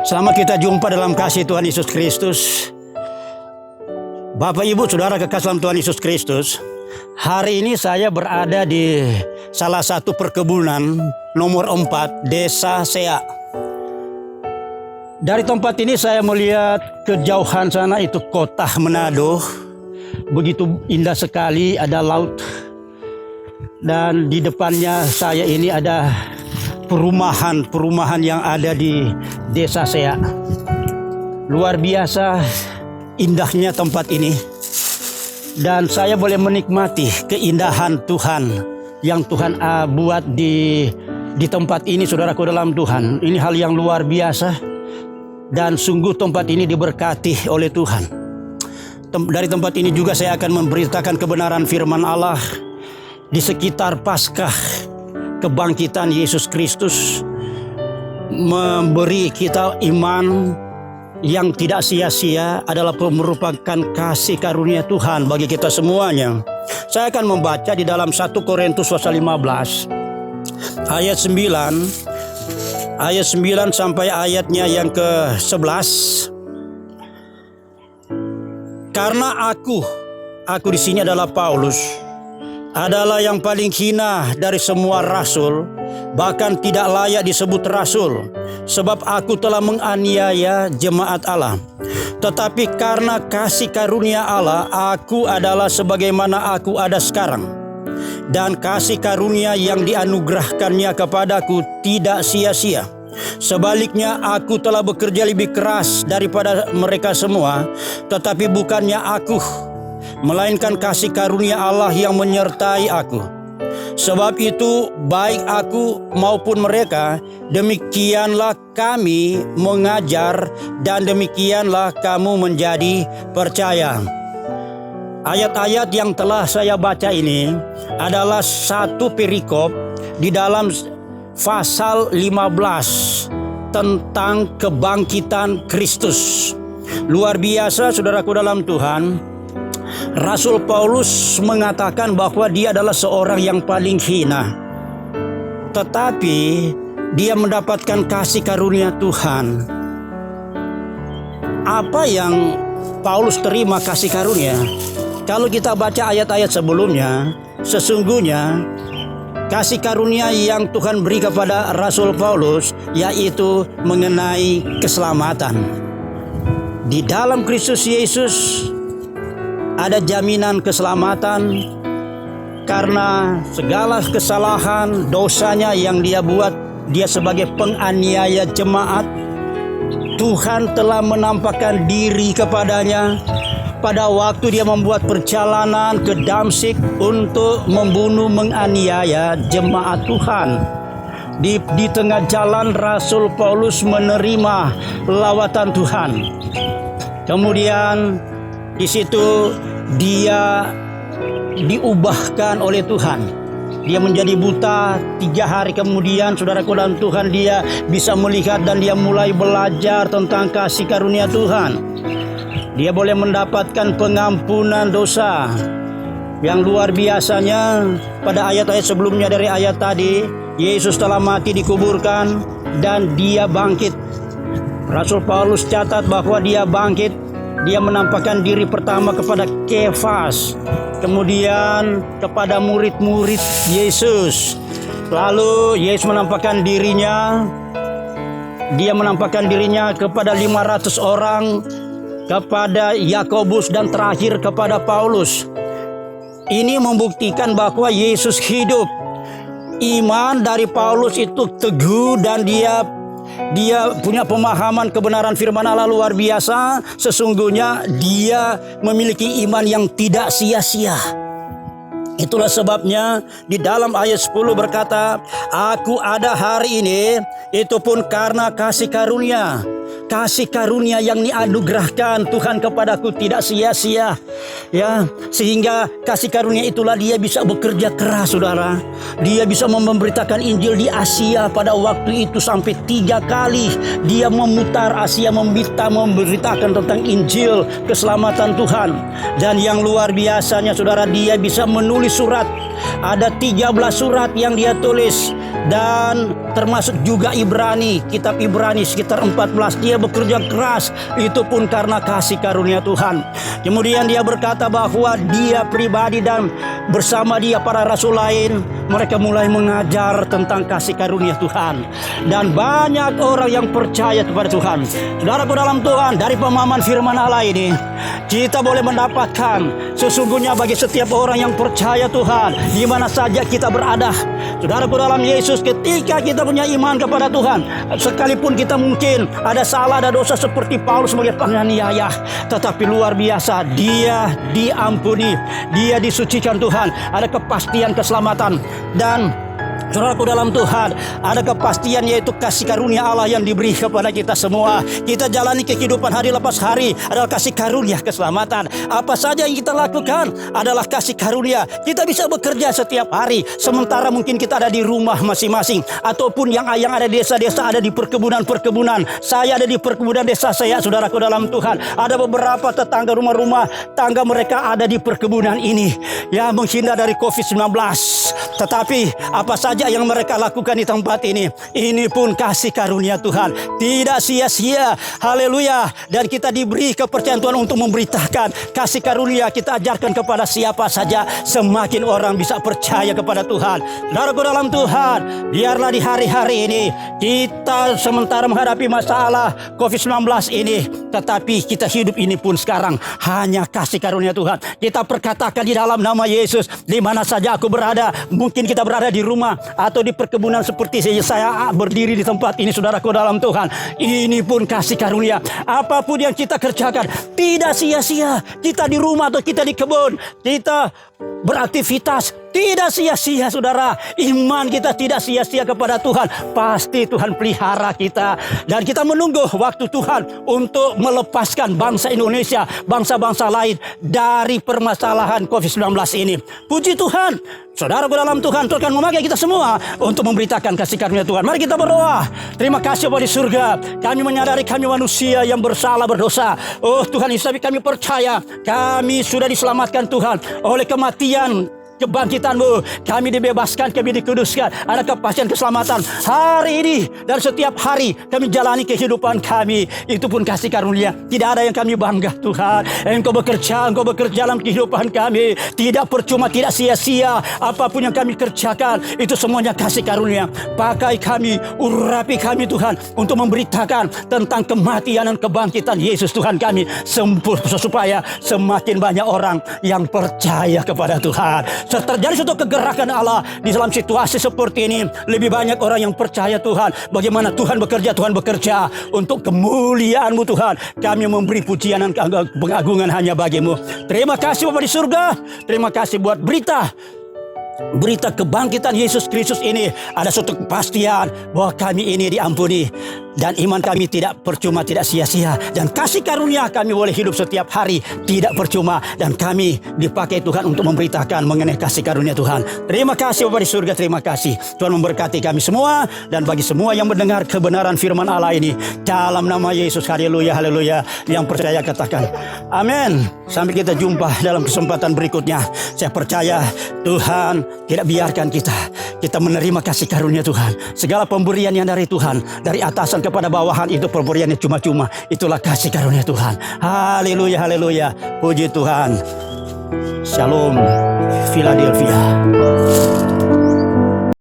Selamat kita jumpa dalam kasih Tuhan Yesus Kristus. Bapak Ibu Saudara kekasih dalam Tuhan Yesus Kristus, hari ini saya berada di salah satu perkebunan nomor 4 Desa Sea. Dari tempat ini saya melihat kejauhan sana itu kota Manado. Begitu indah sekali, ada laut. Dan di depannya saya ini ada perumahan yang ada di Desa Sea. Luar biasa indahnya tempat ini. Dan saya boleh menikmati keindahan Tuhan yang Tuhan buat di tempat ini, saudaraku dalam Tuhan. Ini hal yang luar biasa. Dan sungguh tempat ini diberkati oleh Tuhan. Dari tempat ini juga saya akan memberitakan kebenaran firman Allah di sekitar Paskah kebangkitan Yesus Kristus, memberi kita iman yang tidak sia-sia adalah merupakan kasih karunia Tuhan bagi kita semuanya. Saya akan membaca di dalam 1 Korintus pasal 15 ayat 9 sampai ayatnya yang ke-11. Karena aku di sini adalah Paulus, adalah yang paling hina dari semua rasul, bahkan tidak layak disebut rasul, sebab aku telah menganiaya jemaat Allah. Tetapi karena kasih karunia Allah, aku adalah sebagaimana aku ada sekarang. Dan kasih karunia yang dianugerahkannya kepadaku tidak sia-sia. Sebaliknya aku telah bekerja lebih keras daripada mereka semua, tetapi bukannya aku, melainkan kasih karunia Allah yang menyertai aku. Sebab itu baik aku maupun mereka, demikianlah kami mengajar dan demikianlah kamu menjadi percaya. Ayat-ayat yang telah saya baca ini adalah satu perikop di dalam pasal 15 tentang kebangkitan Kristus. Luar biasa saudaraku dalam Tuhan. Rasul Paulus mengatakan bahwa dia adalah seorang yang paling hina, tetapi dia mendapatkan kasih karunia Tuhan. Apa yang Paulus terima kasih karunia? Kalau kita baca ayat-ayat sebelumnya, sesungguhnya kasih karunia yang Tuhan beri kepada Rasul Paulus yaitu mengenai keselamatan. Di dalam Kristus Yesus ada jaminan keselamatan karena segala kesalahan dosanya yang dia buat, dia sebagai penganiaya jemaat. Tuhan telah menampakkan diri kepadanya pada waktu dia membuat perjalanan ke Damsyik untuk membunuh, menganiaya jemaat Tuhan. Di tengah jalan Rasul Paulus menerima lawatan Tuhan. Kemudian di situ dia diubahkan oleh Tuhan. Dia menjadi buta. 3 hari kemudian saudaraku dalam Tuhan, dia bisa melihat dan dia mulai belajar tentang kasih karunia Tuhan. Dia boleh mendapatkan pengampunan dosa. Yang luar biasanya pada ayat-ayat sebelumnya dari ayat tadi, Yesus telah mati, dikuburkan dan dia bangkit. Rasul Paulus catat bahwa dia bangkit. Dia menampakkan diri pertama kepada Kefas, kemudian kepada murid-murid Yesus. Lalu Yesus menampakkan dirinya. Dia menampakkan dirinya kepada 500 orang, kepada Yakobus dan terakhir kepada Paulus. Ini membuktikan bahwa Yesus hidup. Iman dari Paulus itu teguh dan dia punya pemahaman kebenaran firman Allah luar biasa. Sesungguhnya dia memiliki iman yang tidak sia-sia. Itulah sebabnya di dalam ayat 10 berkata, aku ada hari ini, itu pun karena kasih karunia. Kasih karunia yang dianugerahkan Tuhan kepadaku tidak sia-sia, ya, sehingga kasih karunia itulah dia bisa bekerja keras, saudara. Dia bisa memberitakan Injil di Asia pada waktu itu sampai 3 kali dia memutar Asia memberitakan tentang Injil keselamatan Tuhan. Dan yang luar biasanya, saudara, dia bisa menulis surat. Ada 13 surat yang dia tulis dan termasuk juga Ibrani, kitab Ibrani sekitar 14, dia bekerja keras, itu pun karena kasih karunia Tuhan. Kemudian dia berkata bahwa dia pribadi dan bersama dia para rasul lain, mereka mulai mengajar tentang kasih karunia Tuhan. Dan banyak orang yang percaya kepada Tuhan. Saudaraku dalam Tuhan, dari pemahaman firman Allah ini, kita boleh mendapatkan sesungguhnya bagi setiap orang yang percaya Tuhan, di mana saja kita berada. Saudaraku dalam Yesus, ketika kita punya iman kepada Tuhan, sekalipun kita mungkin ada salah, ada dosa seperti Paulus sebagai penganiaya, tetapi luar biasa, dia diampuni, dia disucikan Tuhan, ada kepastian keselamatan. Dan saudaraku dalam Tuhan, ada kepastian yaitu kasih karunia Allah yang diberi kepada kita semua. Kita jalani kehidupan hari lepas hari adalah kasih karunia keselamatan. Apa saja yang kita lakukan adalah kasih karunia. Kita bisa bekerja setiap hari, sementara mungkin kita ada di rumah masing-masing, ataupun yang ada di desa-desa, ada di perkebunan-perkebunan. Saya ada di perkebunan desa saya, saudaraku dalam Tuhan. Ada beberapa tetangga, rumah-rumah tangga mereka ada di perkebunan ini, ya, menghindar dari COVID-19. Tetapi apa saja yang mereka lakukan di tempat ini pun kasih karunia Tuhan, tidak sia-sia. Haleluya. Dan kita diberi kepercayaan Tuhan untuk memberitakan kasih karunia. Kita ajarkan kepada siapa saja, semakin orang bisa percaya kepada Tuhan. Saudaraku dalam Tuhan, biarlah di hari-hari ini kita sementara menghadapi masalah COVID-19 ini, tetapi kita hidup ini pun sekarang hanya kasih karunia Tuhan. Kita perkatakan di dalam nama Yesus, di mana saja aku berada, mungkin kita berada di rumah atau di perkebunan seperti saya berdiri di tempat ini, saudaraku dalam Tuhan, ini pun kasih karunia. Apapun yang kita kerjakan tidak sia-sia. Kita di rumah atau kita di kebun, kita beraktivitas tidak sia-sia, saudara. Iman kita tidak sia-sia kepada Tuhan. Pasti Tuhan pelihara kita. Dan kita menunggu waktu Tuhan untuk melepaskan bangsa Indonesia, bangsa-bangsa lain dari permasalahan COVID-19 ini. Puji Tuhan. Saudara dalam Tuhan, Tuhan akan memakai kita semua untuk memberitakan kasih karunia Tuhan. Mari kita berdoa. Terima kasih Bapa di surga. Kami menyadari kami manusia yang bersalah, berdosa. Oh Tuhan Yesus, kami percaya kami sudah diselamatkan Tuhan oleh kematian, kebangkitan-Mu. Kami dibebaskan, kami dikuduskan, ada kepastian keselamatan hari ini dan setiap hari kami jalani kehidupan kami. Itu pun kasih karunia. Tidak ada yang kami bangga Tuhan. Engkau bekerja dalam kehidupan kami, tidak percuma, tidak sia-sia. Apapun yang kami kerjakan itu semuanya kasih karunia. Pakai kami, urapi kami Tuhan, untuk memberitakan tentang kematian dan kebangkitan Yesus Tuhan kami, supaya semakin banyak orang yang percaya kepada Tuhan. Terjadi suatu kegerakan Allah di dalam situasi seperti ini. Lebih banyak orang yang percaya Tuhan. Bagaimana Tuhan bekerja untuk kemuliaan-Mu Tuhan. Kami memberi pujian dan pengagungan hanya bagi-Mu. Terima kasih Bapa di surga. Terima kasih buat berita kebangkitan Yesus Kristus ini. Ada suatu kepastian bahwa kami ini diampuni, dan iman kami tidak percuma, tidak sia-sia. Dan kasih karunia kami boleh hidup setiap hari tidak percuma. Dan kami dipakai Tuhan untuk memberitakan mengenai kasih karunia Tuhan. Terima kasih Bapa di surga, terima kasih. Tuhan memberkati kami semua. Dan bagi semua yang mendengar kebenaran firman Allah ini, dalam nama Yesus, haleluya, haleluya. Yang percaya katakan amin. Sampai kita jumpa dalam kesempatan berikutnya. Saya percaya Tuhan tidak biarkan kita menerima kasih karunia Tuhan. Segala pemberian yang dari Tuhan, dari atasan kepada bawahan, itu pemberian yang cuma-cuma. Itulah kasih karunia Tuhan. Haleluya, haleluya. Puji Tuhan. Shalom Philadelphia.